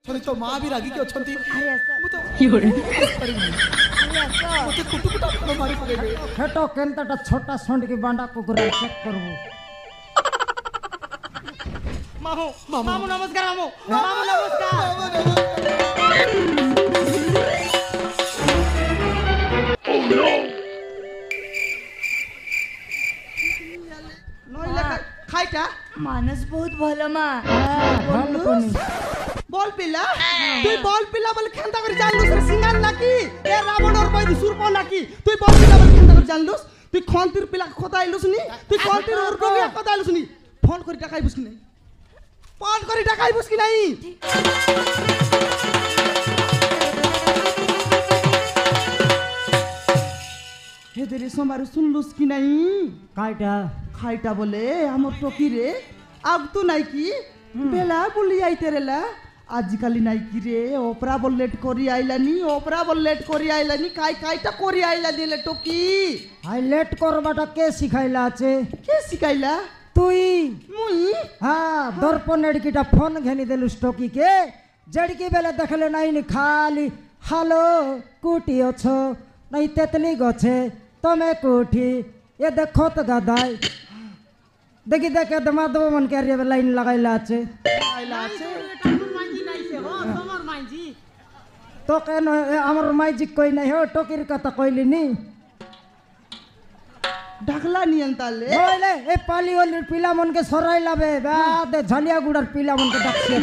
थोड़ी तो माँ भी रागी के अछंती अरे आस मु तो अरे आस मते कुटु कुटा फड़ मारी पकेबे हेटो केनता छोटा सोंड की बांडा कुकुरा चेक करबो मामू मामू नमस्कार मामू नमस्कार नइला खाइटा मानस बहुत भलो मा ভাল কোনি बॉल पिला তুই বল পিলা বলে খেলতা করে জানলুস রে সিঙ্গার নাকি এ রাবণর বৈদি সুরপ নাকি তুই বল পিলা বলে খেলতা করে জানলুস তুই খন্তির পিলা কথা আইলুস নি তুই খন্তির ওর কবি কথা আইলুস নি ফোন করে টাকা আইবুস কি নাই ফোন করে টাকা আইবুস কি নাই হে দেরে সোমার শুনলুস কি নাই কাইটা খাইটা বলে আমার টকি রে আগ তো নাই কি বেলা বলি আইতে রেলা আজকালি নাই কি রে ওপরা বল লেট করি আইলানি ওপরা বল লেট করি আইলানি কাইটা করি আইলা দিলে টকি হাইলাইট করবাটা কে শিখাইলা আছে কে শিখাইলা তুই মুই হ্যাঁ দর্পণ এড়কিটা ফোন ঘেনি দেলু স্টকি কে জড়কি বেলে দেখলে নাই নি খালি হ্যালো কুটি অছো নাই তেতলি গছে তুমি কুঠি এ দেখো তো গাদাই দেখি দেখে মাধব মন কে লাইন লাগাইলা আছে আইলা আছে তো কেন আমার মাইজিক কই নাই হো টকির কথা কইলি নি ঢাকলা নিয়ন তালে বলে এ পালি ওলির পিলা মন কে সরাই লাবে বাদে ঝালিয়া গুড়ার পিলা মন কে ডাকছি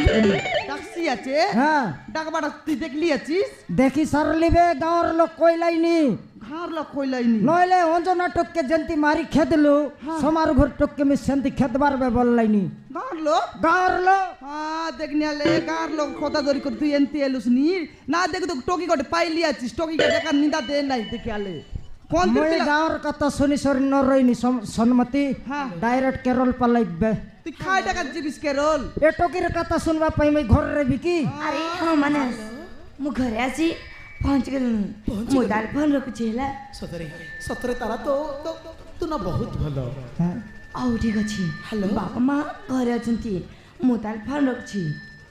ডাকছি আছে হ্যাঁ ডাকবাটা তুই দেখলি আছিস দেখি সারলিবে গাঁর লোক কইলাইনি ঘাড় লোক কইলাইনি নইলে অঞ্জনা টককে জেন্তি মারি খেদলু সমার ঘর টককে মি সেন্তি খেদবারবে বললাইনি ঘাড় লোক গাঁর লোক হ্যাঁ দেখনি আলে গাঁর লোক কথা ধরি করে তুই এনতে এলুস নি না দেখি তো টকি কটে পাইলি আছিস টকি কে দেখার নিন্দা দে নাই দেখি আলে কোন দিন মই গাঁর কথা শুনি সরি নরইনি সম্মতি হ্যাঁ ডাইরেক্ট কেরল পালাইবে তুই খাই টাকা জিবিস কেরল এ টকির কথা শুনবা পাই মই ঘর রে বিকি अरे हाँ मानस मु घरे आसी पहुंच गलु मु दाल फोन रखुछि ହେଲା सतरे तारा तो तू ना बहुत भलो হ্যাঁ आउ ठीक अछि हेलो बाबा माँ घरे अछंती मु दाल फोन रखुछि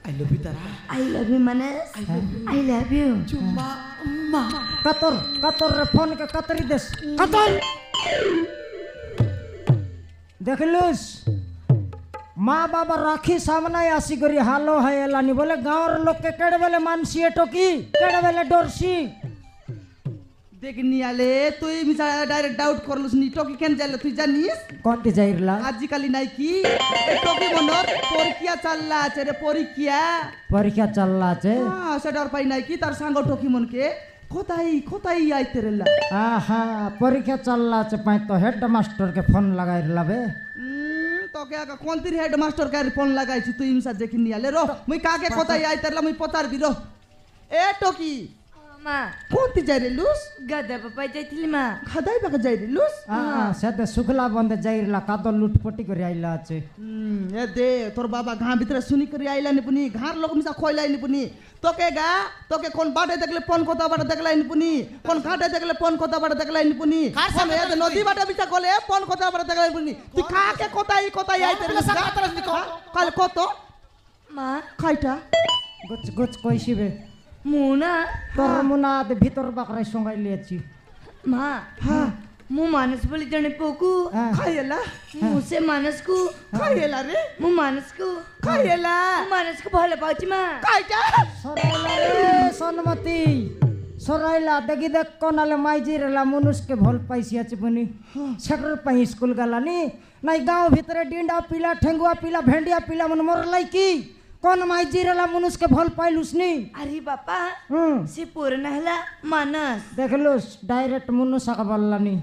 I love you Tara I love you Manas I love you चुम्मा अम्मा कतर रे फोन के कतरी देस कतर देखलुस माँ बाबा राखी सामने आसी करी हालो है एलानी बोले गाँव लोग के केड़े बेले मानसी टोकी केड़े बेले डोरसी देखनी आले তুই মিছা ডাইরেক্ট ডাউট করলুস নি টকি কেন যাইলো তুই জানিস কোনটি যাইরলা আজকালি নাই কি এই টকি মনর পরীক্ষা চাললা আছে রে পরীক্ষা চাললা আছে হ্যাঁ সেটার পাই নাই কি তার সাঙ্গ টকি মনকে কোথায় আইতে রেলা আহা পরীক্ষা চাললা আছে পাই তো হেড মাস্টার के फोन लगाइरला बे তোকে আগে কোনতির হেড মাস্টার কে ফোন লাগাইছি তুই মিছা দেখিনি আলে রো মুই কাকে কোথায় আইতে রেলা মুই পতার বিরো এ টকি माँ কোনতি যাই রেলুস गदा पापा जाइथिली माँ খাদাই বাকা যাই রেলুস সেতে শুকলা বন্ধে যাইরলা কাদ লুটপটি করে আইলা আছে এ দে তোর বাবা ঘা ভিতরে শুনি করে আইলানি পুনি ঘার লোক মিছা খইলাইনি পুনি তোকে কোন বাটে দেখলে পন কথা বাটে দেখলাইনি পুনি কোন ঘাটে দেখলে পন কথা বাটে দেখলাইনি পুনি কোন এ নদী বাটে মিছা কলে পন কথা বাটে দেখলাইনি পুনি তুই কাকে কোথায় আইতে রেলুস কাল কত माँ খাইটা গুচ গুচ কইছিবে मुना তোর মুনাদ ভিতর বাকরাই সঙ্গাই লিয়েছি माँ হ্যাঁ मु मानस बोली जने पोकू খাইলা मुसे मानस को খাইলা রে मु मानस को খাইলা मानस को भले पाउची माँ খাইটা সরাইলা রে সনমতি সরাইলা দেখি দেখ কোনালে মাইজিরলা মনুষকে ভাল পাইছি আছে বনি সেকর পাই স্কুল গলানি নাই গাঁও ভিতরে ডিন্ডা পিলা ঠেঙ্গুয়া পিলা ভেন্ডিয়া পিলা মন মরলাই কি কোন মাইজিরলা মনুষকে ভাল পাইলুসনি अरे बापा से पुराना हला मानस দেখলুস ডাইরেক্ট মনুষাকে বললানি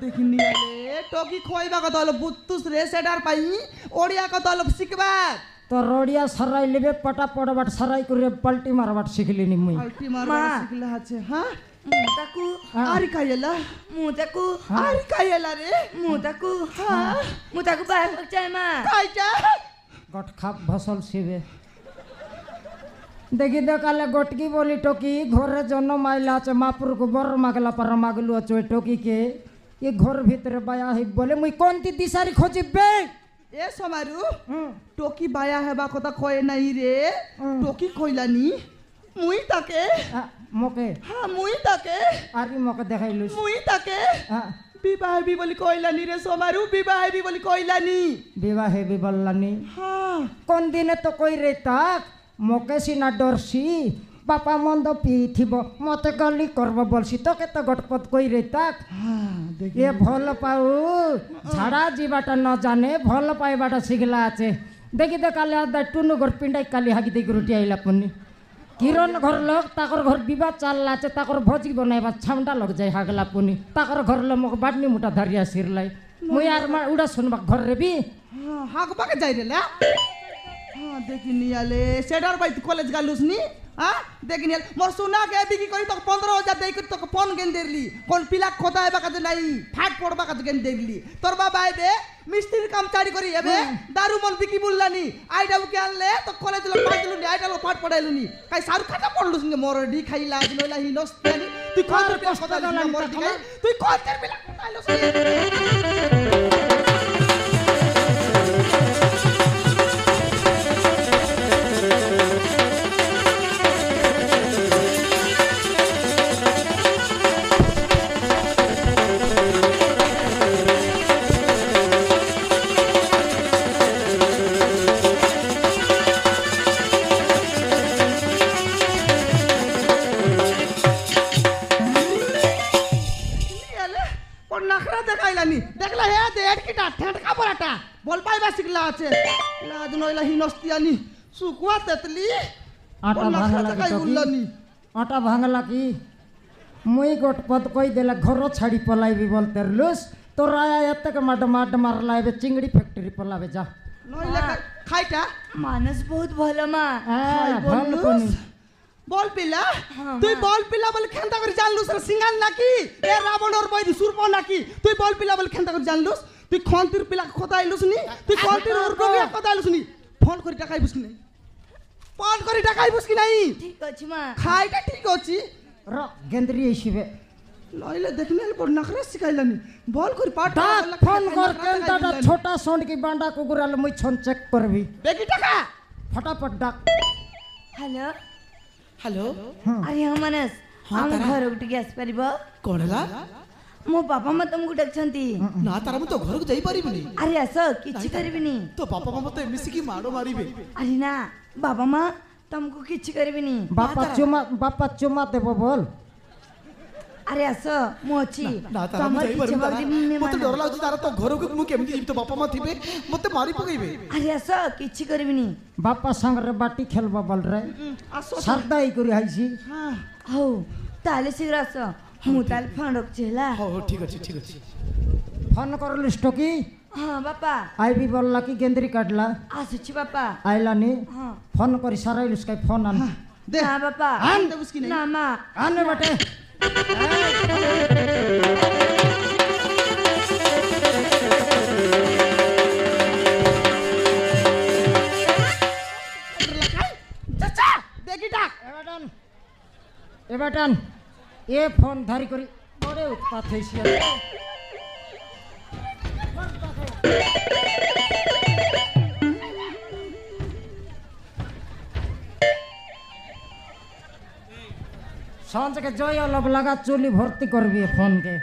দেখিনি আলে টকি খইবা কথা হলো বুত্তুস রে সেটার পাই ওড়িয়া কথা হলো শিখবা তো রড়িয়া সরাই লিবে পটা পড়বাট সরাই করে পাল্টি মারবাট শিখলিনি মুই আলটি মারবা শিখলা আছে হ্যাঁ मुताकू আরি খাইলা मुताकू আরি খাইলা রে मुताकू हाँ मुताकू बाहर चाय माँ খাইটা গট খাপ ভসল শিবে দেখি দেখালে গটকি বলি টকি ঘরে জন্য মাইলা আছে মাপুরକୁ বর মাগলা পার মাগলু আছে টকি কে এ ঘর ভিতরে বায়া হি বলে মুই কোনটি দিশারি খোঁজিবে ए समारू टोकी बाया हेबा कथा कय नाही रे टोकी कइलानी मुई ताके मोके हां मुई ताके आरी मोके देखाइलुस मुई ताके विवाह भी बोली कइलानी रे समारू विवाह भी बोली कइलानी विवाह भी बोललानी हां कोन दिने तो कई रे ताक मोके सिना डरसी बापा मंद पीथिबो मते गली करबो बोलसी तो के तो गटपत कई रे ताक ये भल पाऊ झाड़ा जीवाटा न जाने भल पाइबाटा सिखला आछे देखि दे काले आदा टुनु घर पिंडाई काली हागी देख रोटी आइला पुनी किरण घर लोग ताकर घर विवाह चलला आछे ताकर भोजी बनाइबा छामडा लग जाय हागला पुनी ताकर घर लो मक बाटनी मुटा धरिया सिरलाई मुई यार मा उडा सुनबा घर रे बी हाग बाके जाय रे ला हां देखि नियाले सेडार भाई कॉलेज गालुस नी हां देखि नियाल मोर सुना के बिकी करी तो 15000 देई करी तो फोन गेन देरली कोन पिला खोदा हेबा काजे नाही फाट पड़बा काजे गेन देरली तोर बाबा आइबे मिस्त्री काम चारी करी एबे दारू मन बिकी बुल्लानी आइडा के आनले तो कॉलेज लो पाइलु नी आइडा लो फाट पड़ाइलु नी काई सारु खाता पड़लुस नी मोर डी खाई लाज लोला हि नस्तानी तू कोन पिला खोदा मोर डी खाई तू कोन तेर पिला खोदाइलुस देखला हे दे एडकिटा ठेटका पराटा बोल पाइबा सिकला আছে लाज नइला हि नस्तियानी सुकुआ तेतली आटा भांगला की टोकी आटा भांगला की मुई गटपत कई देला घर छाड़ी पलाइबी बोल तेरलुस तो राया एते के माड मारला एबे चिंगड़ी फैक्ट्री पलावे जा नइला खाइटा मानस बहुत भलो मा भल कोनी बॉल पिला তুই বল পিলা বলে খেন্তা করে জানলুস রে সিঙ্গাল নাকি এ রাবণ ওর বইদি সুরপ নাকি তুই বল পিলা বলে খেন্তা করে জানলুস তুই খন্তির পিলা খতাইলুস নি তুই খন্তির ওর কবিয়া খতাইলুস নি ফোন করে টাকাইবুস কি নাই ফোন করে টাকাইবুস কি নাই ঠিক আছে মা খাইটা ঠিক আছে র গেন্দ্রি এসিবে নইলে দেখনে পর নখরা শিখাইলানি বল করে পাট ফোন কর কেনটা ছোটা সন্ড কি বান্ডা কুকুরাল মুই ছন চেক করবি বেকি টাকা फटाफट डाक हेलो हेलो अरे हाँ मानस हम घर उठ गैस परिबो कोण हला मो बापा म तुमको डकछंती ना तारा मु तो घर को जाई परिबनी अरे असो किछि करबिनी तो पापा मामा तो एमसी की माडो मारिबे अरे ना बाबा माँ तुमको किछि करबिनी बापा चुमा देबो बोल अरे असो मो अछि ना तारा मु जाई परिबनी मते डर लागु तारा तो घर को मु केमति जीव तो बापा मा थिबे मते मारी पकइबे अरे असो किछि करबिनी बापा संग रे बाटी खेलबा बोल रे सरदाई करी आइसी हां हो ताले शीघ्र असो मु ताल फोन रखछेला हो ठीक अछि फोन करल स्टोकी हाँ बापा आई भी बोलला की गेंद्री काटला आसुछि बापा आइलानी हाँ फोन करी साराइल उसका फोन आन दे हाँ बापा आन दे उसकी नहीं ना माँ आने बटे चाचा देखी डाक ए बेटन ए फोन धारी करी बड़े उत्पात है सांझ के जय अलग लगा चोली भर्ती करबी फोन के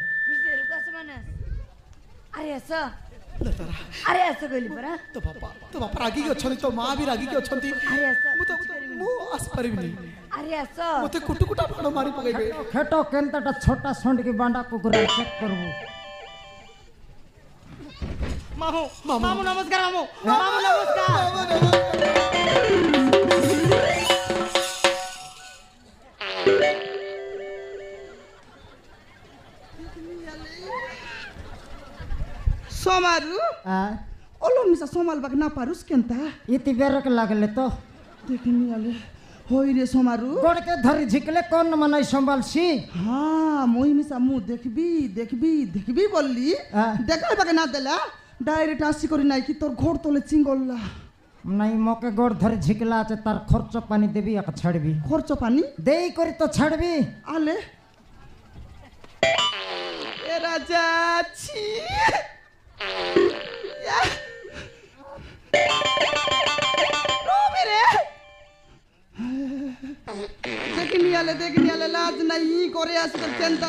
अरे ऐसा अरे ऐसा कहली परा तो बापा रागी के अछनी तो मां भी रागी के अछंती अरे ऐसा मु तो मु आस परिबनी अरे ऐसा मते कुटकुटा फाड़ मारी पकइबे खेटो केनता छोटा संड की बांडा कुकुरा चेक करबो मामू नमस्कार मामू नमस्कार सोमारू ओलो मिसा सोमाल बाग ना पारुस केनता इति बेरक लागले तो देखनी आले होई रे सोमारू गोड़ के धरी झिकले कौन मनाई संभालसी हां मोई मिसा मु देखबी बोलली देखाई बाग ना देला डायरेक्ट आसी करी नाइ कि तोर घोड़ तोले चिंगलला नहीं मोके गोड़ धरी झिकला আছে तार खर्च पानी देबी एक छाड़बी खर्च पानी देई करी तो छाड़बी आले ए राजा छी देखनी आले लाज नहीं करे आस तो केंता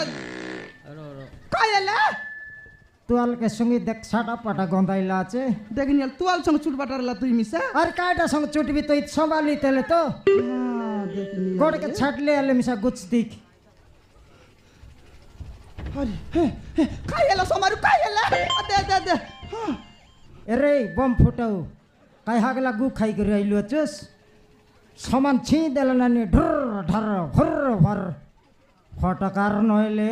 काय आला तुआल के संगे देख साटा पाटा गंधाइला আছে देखनी आल तुआल संग चुट बाटारला तुई मिसा আর কাটা संग চুটবি তো সম্ভালি তেলে তো हां देखनी गोड़ के छाटले आले मिसा गुचदिक अरे काय आला सोमारू काय आला दे हां अरे बम फुटाउ काय हागला गु खाइ गरि आइलो चस समान छि देलनानी ढर ढर भर भर फटकार नहले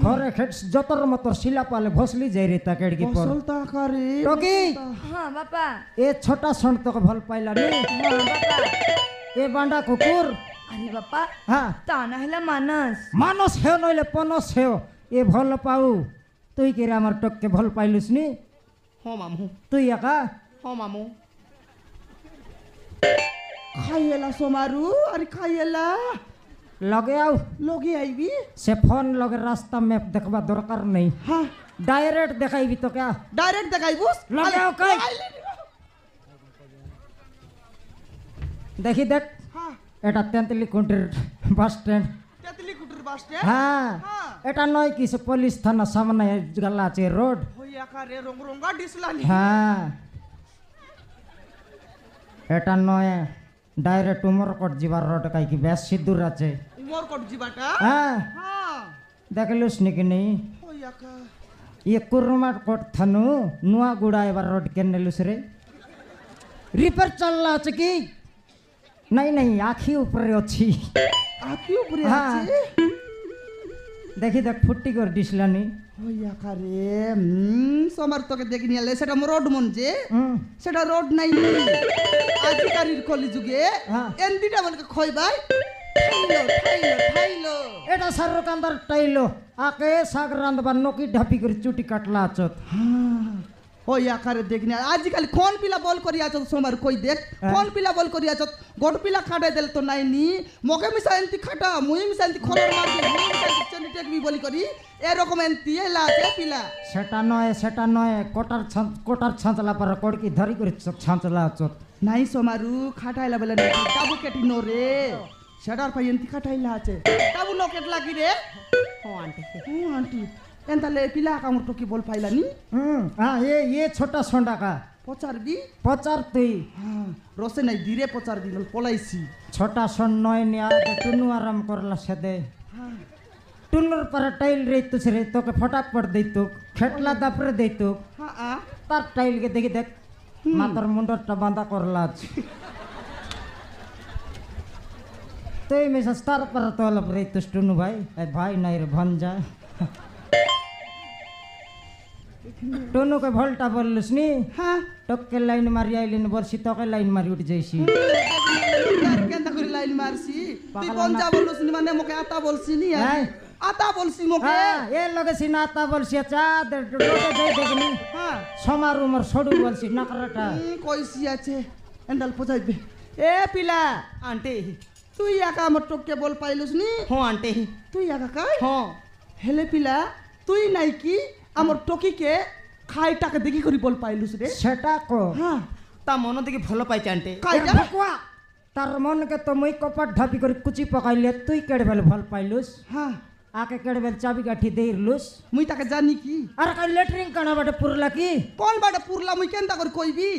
घरे खेट्स जतर मतर शिला पाले भोसली जाई रे ताकेडकी पर बसलता करे टोकी हाँ बापा ए छोटा सण तक भल पाइला नी हाँ बापा ए बांडा कुकुर अरे बापा हाँ ताना हेला मानस मानस हे नहले पनस हे ए भल पाउ तुई के हमर टक के भल पाइलुस नी हां मामू तुई एका हां मामू खाइला सोमारू अरे खाइला लगे आउ लोगी आईबी से फोन लगे रास्ता मैप देखबा दरकार नहीं हां डायरेक्ट देखाइबी तो क्या डायरेक्ट देखाइबुस लगाओ कई देखी देख हां এটা তেঁতুলি কুটির বাস স্ট্যান্ড তেতলি কুটুর বাস স্ট্যান্ড হ্যাঁ এটা নয় কি সে পুলিশ থানা সামনে গলা আছে রোড হইয়া কারে রংরঙ্গা ডিসলানি হ্যাঁ এটা নয় ডাইরেক্ট উমরকট যাবার রোড কাই কি বেশ সিদ্ধুর আছে উমরকট জিবাটা হ্যাঁ हां দেখলুস নাকি নেই হইয়া কা ये कुर्माट कोट थानु नुआ गुड़ा एबार रोड केनेलुस रे रिपेयर चलला আছে কি नहीं नहीं आखी ऊपर अच्छी आखी ऊपर हाँ। আছে देखी देख फुट्टी कर डिसलानी হইয়া কারে সোমার তোকে দেখিনি আলে সেটা রোড মন যে हम्म সেটা রোড নাই আজিকারির কলি যুগে হ্যাঁ। এন্দিটা মনকে খইবাই ঠাইলো এটা সারকান্দার টাইলো আকে সাগ রান্দবা নকি ঢাপি করে চুটি কাটলা আছত হইয়া কারে দেখিনি আজিকালি কোন পিলা বল করি আছত সোমার কই দেখ কোন পিলা বল করি আছত গোট পিলা খাটাই দেল তো নাই নি মকে মিসা এন্তি খাটা মুই মিসা এন্তি খলর মার দি মুই মিসা এন্তি চন্ডি টেকবি বলি করি এরকম এন্তি এলা আছে পিলা সেটা নয় কোটার ছাঁচলা পার কড়কি ধরি করে ছাঁচলা আছত নাই সোমারু খাটাইলা বেলা নাই কাবু কেটি নো রে সেটার পাই এন্তি খাটাইলা আছে কাবু নো কেটলা কি রে ও আন্টি এন্তালে পিলা কামর টকি বল পাইলানি हाँ ये छोटा सोंडा का পচারবি पचार तुई হ্যাঁ রসে নাই দিরে পচার দিল পলাইছি छोटा सोन नय निया टुनु आराम करला सेदे टुनुर पर टाइल रे तुस रे तो के फटाफट दे तो खेटला दापरे दे तो হ্যাঁ तार टाइल के देखी देख मातर मुंडटा बांधा करला तो में सस्तार पर तो लब रे तुस टुनु भाई ए भाई नहीं रे भंजा टुनु के भल्टा बोललुस नी হ্যাঁ टक्के लाइन मारी आइलिन बर्सी तके लाइन मारी उठ जाइसी কেনতা করে লাইন মারছি তুই কোন যা বলছিস মানে মোকে আতা বলছিস নি হ্যাঁ। আতা বলছিস মোকে हाँ ये लगे सिनाता बोलसी चा रोटे जाई देखनी হ্যাঁ समार उमर छोड़ू बोलसी नकरटा কইছি আছে এন্ডাল পচাইবে এ পিলা आंटी তুই একা আমার টকে বল পাইলুস নি हाँ आंटी তুই একা কাই हाँ হেলে পিলা তুই নাই কি আমার টকিকে খাইটাকে দেখি করি বল পাইলুস রে सेटा को হ্যাঁ ता मन देखि भल पाइछ आंटी খাইটা भकुआ तार मन के तो मुई कपट ढापी कर कुची पकाइले तुई केड़ बेल भल पाइलुस হ্যাঁ आके केड़ बेल चाबी काठी देइरलुस মুই তাকে জানি কি अरे का लेटरिंग कना बाटे पुरला की কোন বাড়ে পুরলা মুই কেনতা করে কইবি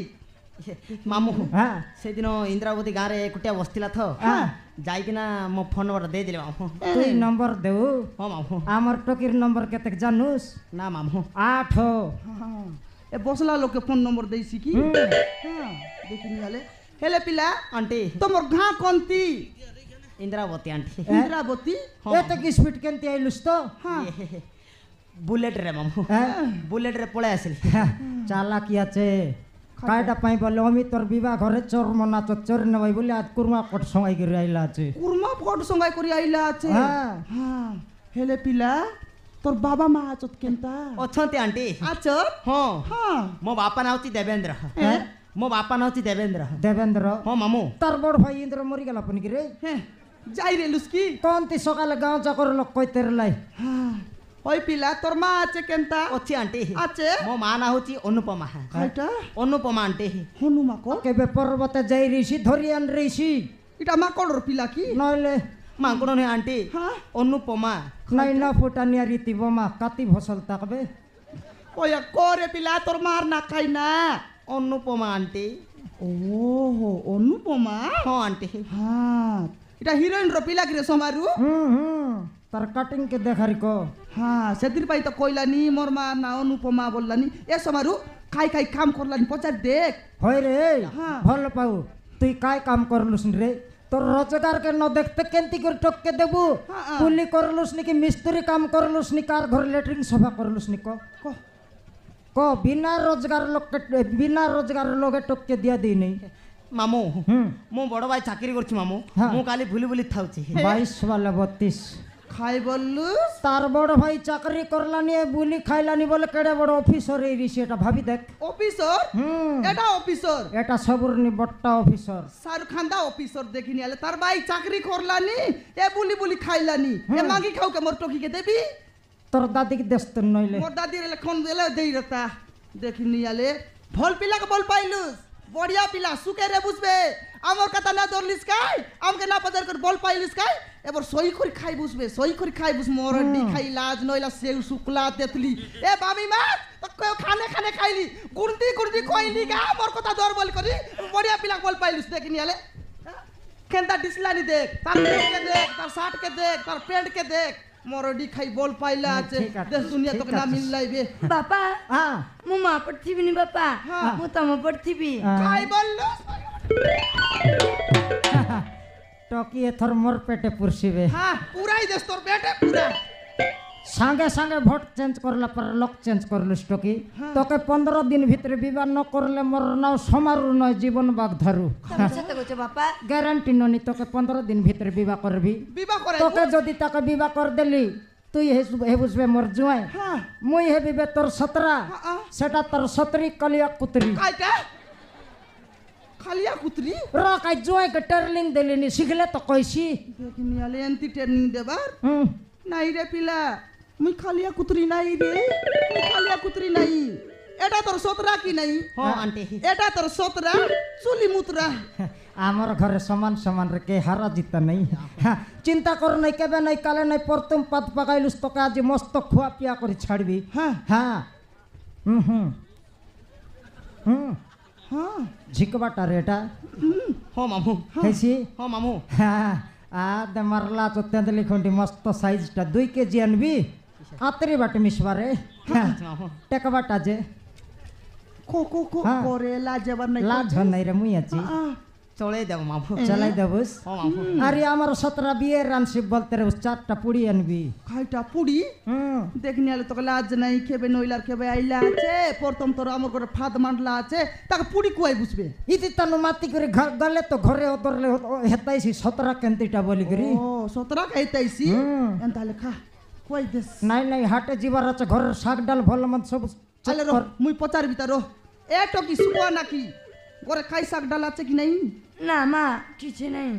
मामू हां से दिन इंद्रावती गाँव रे एकुटिया बसतिला थो हाँ। जाइकिना मो फोन नंबर दे दिले मामू तुई नंबर देउ हाँ मामू आमर टकीर नंबर केतेक जानूस ना मामू 8 हो এ বসলা লোকে ফোন নম্বর দেইছি কি হ্যাঁ দেখিনি আলে হেলে পিলা आंटी তোমার ঘা কোনতি इंद्रावती आंटी ইন্দ্রাবতী एतेक स्पीड केनती आइलुस तो হ্যাঁ बुलेट रे मामू बुलेट रे पळे आसिल चाला की আছে কাইটা পাই বলে আমি তোর বিবাহ ঘরে চোর মনা তো চোর নবাই বলে আজ কুরমা কট সঙ্গাই করে আইলা আছে কুরমা ফট সঙ্গাই করি আইলা আছে হ্যাঁ হ্যাঁ হেলে পিলা তোর বাবা মা আছত কেনতা अछंती आंटी আছত हाँ হ্যাঁ मो बापा नाम ची देवेंद्र मो बापा नाम ची देवेंद्र দেবেন্দ্র हाँ মামু তোর বড় ভাই ইন্দ্র মরি গেল আপনি কি রে হ্যাঁ যাই রে লুস্কি কোন তি সকালে গাঁও চাকর লোক কইতে লাই হ্যাঁ ওই পিলা তোর মা আছে কেনতা अच्छी आंटी আছে मो माँ ना होची अनुपमा খাইটা अनुपमा आंटी হনুমা কো কেবে পর্বতে যাই রিসি ধরি আন রিসি এটা মা কলর পিলা কি নইলে মাংকড় নয় আন্টি হ্যাঁ অনুপমা নাই না ফুটানিয়া রীতি বোমা কাতি ফসল থাকবে ওয়া করে পিলা তোর মার না খাই না অনুপমা আন্টি ওহো অনুপমা হ্যাঁ আন্টি হ্যাঁ এটা হিরোইন র পিলা কি রে সমারু তার কাটিং কে দেখারি কো হ্যাঁ সেদিন পাই তো কইলানি মোর মা না অনুপমা বললানি এ সমারু খাই খাই কাম করলানি পচার দেখ হয় রে হ্যাঁ। ভাল পাও তুই কাই কাম করলুস রে তোর রোজগার কে ন দেখতে কেনতি করে টপকে দেবু হ্যাঁ, হ্যাঁ। কুলি করলুস নি কি মিস্ত্রি কাম করলুস নি কার ঘর লেট্রিন সফা করলুস নি কো ক বিনা রোজগার লোকে টপকে দিয়া দিই নেই মামু হুম মু বড় ভাই চাকরি করছি মামু হ্যাঁ। মু কালি ভুলি ভুলি থাউছি 22 বালা 32 খাই বললু তার বড় ভাই চাকরি করলানি বুলি খাইলানি বলে কেড়ে বড় অফিসর এই রিসি এটা ভাবি দেখ অফিসর হুম এটা অফিসর এটা সবরনি বট্টা অফিসর শাহরুখ খান দা অফিসর দেখিনি আলে তার ভাই চাকরি করলানি এ বুলি বুলি খাইলানি এ মাগি খাও কে মোর টকি কে দেবি তোর দাদিকে দেস্তন নইলে মোর দাদির এলে খন দেলে দেই রতা দেখিনি আলে ভল পিলাকে বল পাইলুস বড়িয়া পিলা সুকে রে বুঝবে আমার কথা না ধরলিস কাই আমকে না পাজার করে বল পাইলিস কাই এবার সই করে খাই বুঝবে সই করে খাই বুঝ মরডি খাই লাজ নইলা সেউ শুকলা তেতলি এ বামি মা তো কেউ খানে খানে খাইলি গুরদি গুরদি কইলি গা মোর কথা ধর বল করি বড়িয়া পিলা বল পাইলিস দেখিনি আলে কেনতা ডিসলানি দেখ তার পেটকে দেখ তার শার্ট কে দেখ তার প্যান্ট কে দেখ মরডি খাই বল পাইলা আছে ঠিক আছে, দেশ দুনিয়া ঠিক তোকে না আছে। মিললাইবে ବାପା হ্যাঁ ମୁଁ ମା ପଢିଥିବିନି ବାପା ହଁ। ମୁଁ ତମ ପଢିଥିବି খাই বললো টকি এথর মোর পেটে পুরসিবে হ্যাঁ পুরাই দেশ তোর বেটে পুরা সাঙ্গে সাঙ্গে ভোট চেঞ্জ করলা পর লোক চেঞ্জ করলুস টকি তোকে 15 দিন ভিতরে বিবাহ ন করলে মোর নাও সমারু নয় জীবন বাগ ধরু ତମେ ସତ କହୁଛ ବାପା গ্যারান্টি ননি তোকে 15 দিন ভিতরে বিবাহ করবি বিবাহ করে তোকে যদি তাকে বিবাহ কর দেলি তুই হে বুঝবে মোর জুয়াই হ্যাঁ মুই হেবিবে তোর 17 হ্যাঁ। সেটা তোর 17 কলিয়া কুতরি কাইটা খালিয়া কুতরি রকাই জুয়াই কে টার্লিং দেলিনি শিখলে তো কইছি দেখিনি আলে এন্তি ট্রেনিং দেবার হুম নাই রে পিলা মুই খালিয়া কুতরি নাই রে মুই খালিয়া কুতরি নাই এটা তোর সতরা কি নাই হ্যাঁ আন্টি এটা তোর সতরা চুলি মুতরা আমার ঘরে সমান সমান রেখে হারা জিতা নেই হ্যাঁ, চিন্তা কর নাই কেবে নাই কালে নাই প্রথম পাত পাকাইলুস তোকে আজ মস্ত খোয়া পিয়া করে ছাড়বি হ্যাঁ হ্যাঁ হুম হুম হুম হ্যাঁ ঝিকবাটা রেটা হ্যাঁ মামু হেসি হ্যাঁ মামু হ্যাঁ দে মারলা তো তেঁদলি খন্ডি মস্ত সাইজটা 2 কেজি আনবি আতরি বাটে মিশবারে হ্যাঁ মামু টেকা বাটা যে কো কো কো হ্যাঁ। করে লাজবার নাই লাজ নাই রে মুই আছি চলে যাও মামু চালাই দেবুস হ্যাঁ মামু আরে আমার 17 বিয়ের রানসিব বলতে রে 4টা পুড়ি আনবি খাইটা পুড়ি হুম দেখিনি আলে তোকে লাজ নাই খেবে নইলার খেবে আইলা আছে প্রথম তোর আমার ঘরে ফাদ মান্ডলা আছে তাকে পুড়ি কুয়াই বুঝবে ইতি তানু মাতি করে গলে তো ঘরে অতরলে হেতাইছি 17 কেন্তিটা বলি করি ও সতরা খাইতাইছি হুম। এন তাহলে খা কুয়াই দেশ নাই নাই হাটে যাবার আছে ঘরের শাক ডাল ভালো মত সব আলে রো মুই পচারবি তার এ টকি শুয়া নাকি ঘরে খাই শাক ডাল আছে কি নাই ନା ମା କିଛି ନାହିଁ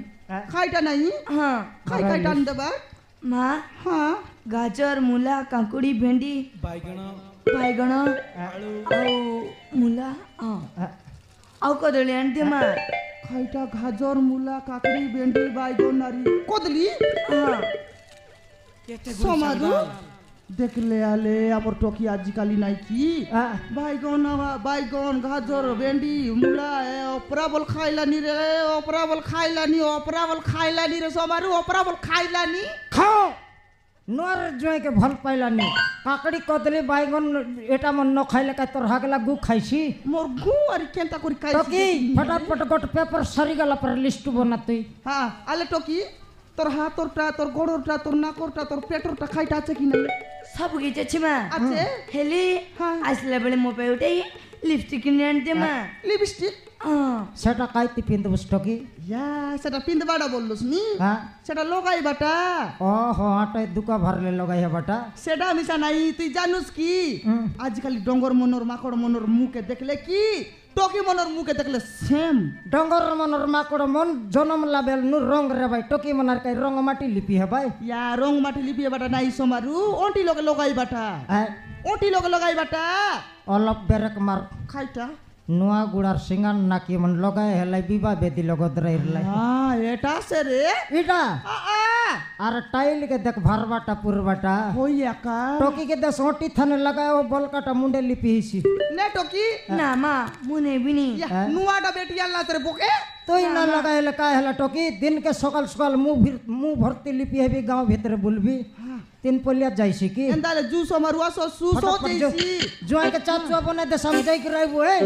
খাইটা নাই ହଁ খাই খাইটা আন দেবা ମା হ্যাঁ ଗାଜର ମୂଲା କାକୁଡ଼ି ଭେଣ୍ଡି ବାଇଗଣ ଆଉ ମୂଲା ହଁ ଆଉ କଦଳୀ ଆଣିଦିଅ ମା খাইটা গাজর মূলা কাকড়ি ভেন্ডি বাইগন নারি কদলি ହଁ সমাদু দেখলে আলে আমার টকি আজিকালি নাই কি হ্যাঁ। বাইগন গাজর ভেন্ডি মূলা অপরাবল খাইলানি রে অপরাবল খাইলানি রে সমারু অপরাবল খাইলানি খাও নোয়ার জয়কে ভাল পাইলানি কাকড়ি কদলি বাইগন এটা মন ন খাইলে কাই তোর হাগলা গু খাইছি মোর গু আর কেনতা করি তো খাইছি কি ফটাফট গোট পেপার সরি গলা পর লিস্ট বনা তুই হ্যাঁ আলে টকি তোর হাতরটা তোর গোড়রটা তোর নাকরটা তোর পেটরটা খাইটা আছে কি নাই ସବୁ କିଛି ଅଛି ମା আছে ହେଲି ହଁ। ଆସିଲା ବେଳେ ମୋ ପାଇଁ ଗୋଟେ লিপস্টিক কিনে আনিଦିଅ মা লিপস্টিক ହଁ সেটা কাইতি পিন্দবস টকি ইয়া সেটা পিন্দবাড়া বললুস নি হ্যাঁ সেটা লগাইবাটা ও হো আটাই দুকা ভরলে লগাই হবাটা সেটা মিশা নাই তুই জানুস কি হুম। আজকাল ডঙ্গর মনোর মাকড় মনোর মুখে দেখলে কি টকি মনোর মুখে দেখলে সেম ডঙ্গর মনর মাকড় মন জনম লাবেল নু রং রে ভাই টকি মনার কাই রং মাটি লিপি হবাই ইয়া রং মাটি লিপিবাটা নাই সমারু ওটি লগে লগাইবাটা ওটি লগে লগাইবাটা অলপ বেরেক মার খাইটা নুয়া গুড়ার সিঙ্গান নাকি মন লগাই হেলাই বিবা বেদি লগত রাইলাই হ্যাঁ এটা সে রে এটা আর টাইল के देख भरबाटा पुरबाटा होइया का टोकी के दे सोटी थाने लगाए वो बलकाटा मुंडे लिपी हिसी ने टोकी ना माँ मुने भी नहीं या नुआडा बेटी आला तेरे बोके तो ही ना लगाए ले काय हला टोकी दिन के सकाल सकाल मुंह भरती लिपी है भी गांव भीतर बुलबी तीन पोलिया जाइसी की एंदाले जूस मरुआ सो सुसो जैसी जो के चाचुआ बने दे समझाई के रहबो है